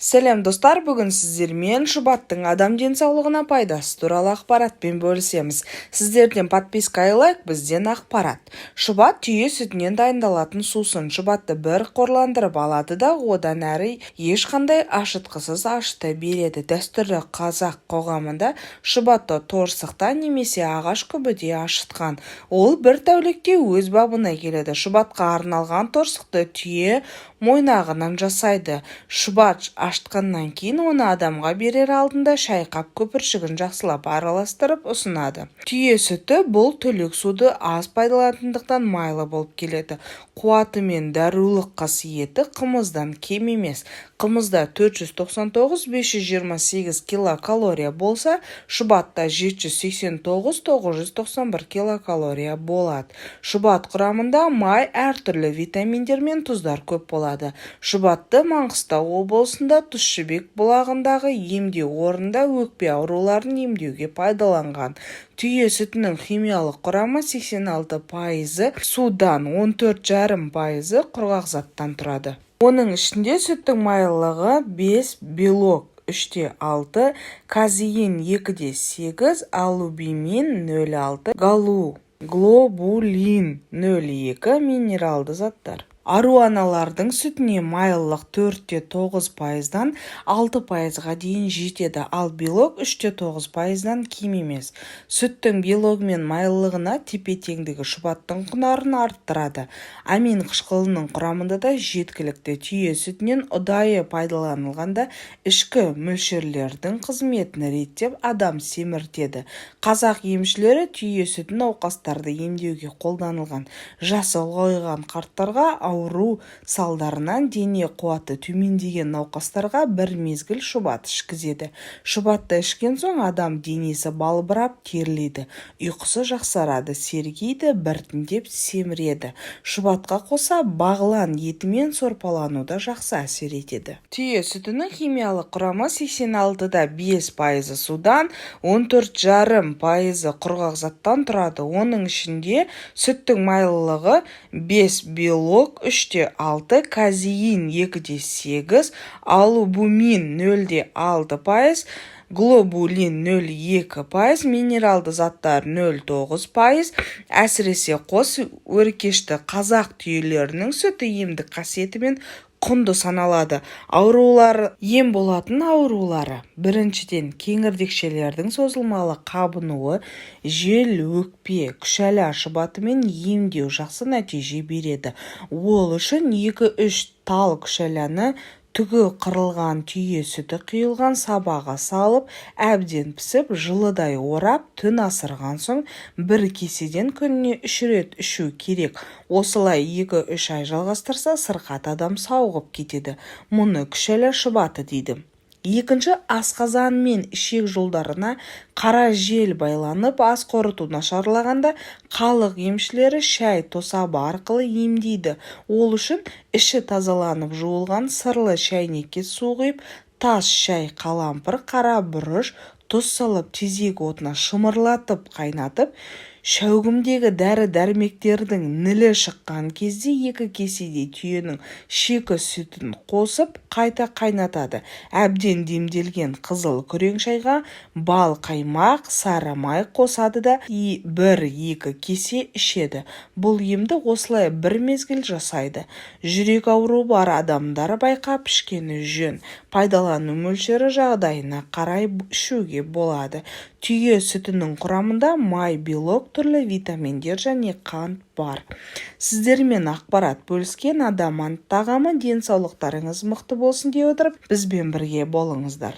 Сәлем достар, бүгін сіздермен шұбаттың адам денсаулығына пайдасы туралы ақпаратпен бөлісеміз. Сіздерден подписка лайк, бізден ақпарат. Шұбат түйе сүтінен дайындалатын сусын. Шұбатты бір қорландырып алады да, одан әрі ешқандай ашытқысыз ашыта береді. Дәстүрлі қазақ қоғамында шұбатты торсықта немесе ағаш күбіде ашытқан. Ол бір тәулікте өз бабына келеді. Шұбатқа арналған торсықты түйе мойнағынан жасайды. Шұбат ашытқаннан кейін оны адамға берер алдында шайқап көпіршігін жақсылап араластырып ұсынады. Түйе сүті бұл түлік суды аз пайдаланатындықтан майлы болып келеді. Қуаты мен дәрулық қасиеті қымыздан кем емес. Қымызда 499-528 килокалория болса, шұбатта 789-991 килокалория болады. Шұбат құрамында май, әртүрлі витаминдер мен тұздар көп болады. Шұбатты Маңғыстау облысында Тұщыбек бұлағындағы емдеу орнында өкпе ауруларын емдеуге пайдаланған. Түйе сүтінің химиялық құрамы 86% судан, 14,5% құрғақ заттан тұрады. Оның ішінде сүттің майлылығы 5, белок 3,6, казеин 2,8, албумин 0,6, глобулин 0,2 минералды заттар. Аруаналардың сүтіне майлылық 4,9%-дан 6%-ға дейін жетеді, ал белок 3,9%-дан кем емес. Сүттің белогі мен майлылығына тепе-теңдігі шұбаттың құнарын арттырады. Амин қышқылының құрамында да жеткілікті. Түйе сүтінен ұдайы пайдаланылғанда ішкі мөлшерлердің қызметін реттеп адам семіртеді. Қазақ емшілері түйе сүтін науқастарды емдеуге қолданылған. Жасы ұлғайған қарттарға, ауру салдарынан дене қуаты төмендеген науқастарға бір мезгіл шұбат ішкізеді. Шұбатты ішкен соң адам денесі балбырап терлейді, ұйқысы жақсарады, сергейді, біртіндеп семіреді. Шұбатқа қоса бағлан етімен сорпалануда жақсы әсер етеді. Түйе сүтінің химиялық құрамы 86-да 5% судан, 14,5% құрғақ заттан тұрады. Оның ішінде сүттің майлылығы 5, белок 3,6, казеин 2,8, албумин 0,6%, глобулин 0,2%, минералды заттар 0,9%. Әсіресе қос өркешті қазақ түйелерінің сүті емдік қасиетімен құнды саналады. Аурулар ем болатын аурулары: біріншіден, кеңірдекшелердің созылмалы қабынуы, жел, өкпе, күшәла шұбатымен емдеу жақсы нәтиже береді. Ол үшін 2-3 тал күшәланы түгі қырылған түйе сүті құйылған сабаға салып, әбден пісіп, жылыдай орап, түн асырған соң бір кеседен күніне 3 рет ішу керек. Осылай 2-3 ай жалғастырса, сырқат адам сауығып кетеді. Мұны күшәла шұбаты дейді. Екінші, асқазан мен ішек жолдарына қара жел байланып, ас қорыту нашарлағанда халық емшілері шай тосабы арқылы емдейді. Ол үшін іші тазаланып жуылған сырлы шәйнекке су құйып, тас шай, қалампыр, қара бұрыш, тұз салып, тезек отына шымырлатып қайнатып, шәугімдегі дәрі-дәрмектердің нілі шыққан кезде 2 кеседе түйенің шикі сүтін қосып, қайта қайнатады. Әбден демделген қызыл күрең шайға бал, қаймақ, сары май қосады да 1-2 кесе ішеді. Бұл емді осылай бір мезгіл жасайды. Жүрек ауруы бар адамдар байқап ішкені жөн. Пайдалану мөлшері жағдайына қарай ішуге болады. Түйе сүтінің құрамында май, белок, түрлі витаминдер және қант бар. Сіздермен ақпарат бөліскен Адамант тағамы денсаулықтарыңыз мықты болсын дей отырып, бізбен бірге болыңыздар.